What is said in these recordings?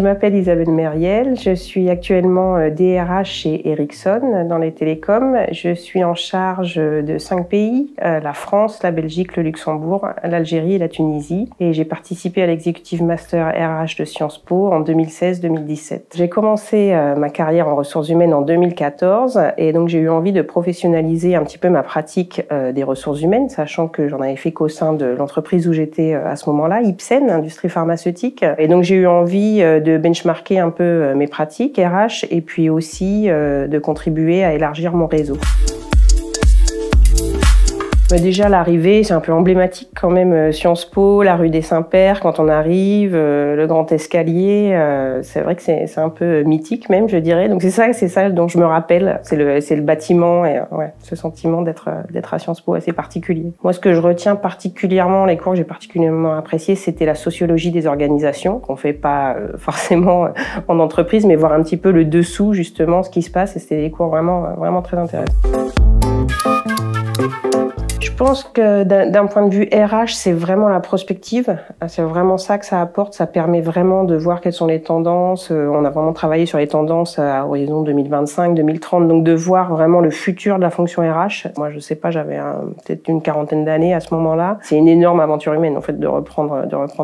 m'appelle Isabelle Mériel, je suis actuellement DRH chez Ericsson dans les télécoms. Je suis en charge de 5 pays, la France, la Belgique, le Luxembourg, l'Algérie et la Tunisie. Et j'ai participé à l'Executive Master RH de Sciences Po en 2016-2017. J'ai commencé ma carrière en ressources humaines en 2014 et donc j'ai eu envie de professionnaliser un petit peu ma pratique des ressources humaines, sachant que j'en avais fait qu'au sein de l'entreprise où j'étais à ce moment-là, Ipsen, industrie pharmaceutique. Et donc j'ai eu envie de benchmarker un peu mes pratiques RH et puis aussi de contribuer à élargir mon réseau. Déjà, l'arrivée, c'est un peu emblématique quand même. Sciences Po, la rue des Saints-Pères, quand on arrive, le grand escalier, c'est vrai que c'est un peu mythique même, je dirais. Donc c'est ça dont je me rappelle. C'est le bâtiment et ouais, ce sentiment d'être à Sciences Po assez particulier. Moi, ce que je retiens particulièrement, les cours que j'ai particulièrement appréciés, c'était la sociologie des organisations, qu'on fait pas forcément en entreprise, mais voir un petit peu le dessous, justement, ce qui se passe. Et c'était des cours vraiment très intéressants. Je pense que d'un point de vue RH, c'est vraiment la prospective. C'est vraiment ça que ça apporte. Ça permet vraiment de voir quelles sont les tendances. On a vraiment travaillé sur les tendances à horizon 2025, 2030. Donc de voir vraiment le futur de la fonction RH. Moi, je sais pas, j'avais peut-être une quarantaine d'années à ce moment-là. C'est une énorme aventure humaine, en fait, de reprendre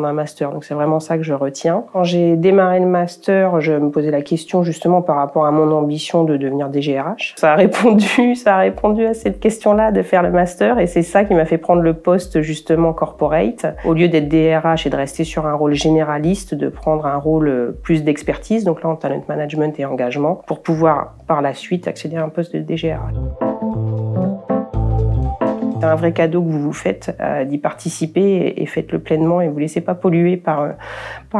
un master. Donc c'est vraiment ça que je retiens. Quand j'ai démarré le master, je me posais la question justement par rapport à mon ambition de devenir DGRH. Ça a répondu à cette question-là de faire le master et c'est ça qui m'a fait prendre le poste justement corporate. Au lieu d'être DRH et de rester sur un rôle généraliste, de prendre un rôle plus d'expertise, donc là en talent management et engagement, pour pouvoir par la suite accéder à un poste de DGRH. C'est un vrai cadeau que vous vous faites d'y participer et faites-le pleinement et vous ne laissez pas polluer par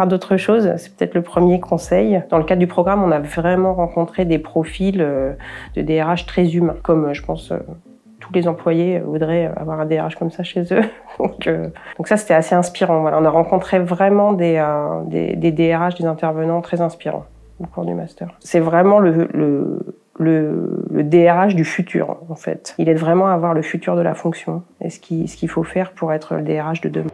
d'autres choses. C'est peut-être le premier conseil. Dans le cadre du programme, on a vraiment rencontré des profils de DRH très humains, comme je pense tous les employés voudraient avoir un DRH comme ça chez eux. Donc ça, c'était assez inspirant. Voilà, on a rencontré vraiment des DRH, des intervenants très inspirants au cours du master. C'est vraiment le DRH du futur, en fait. Il aide vraiment à voir le futur de la fonction et ce qu'il faut faire pour être le DRH de demain.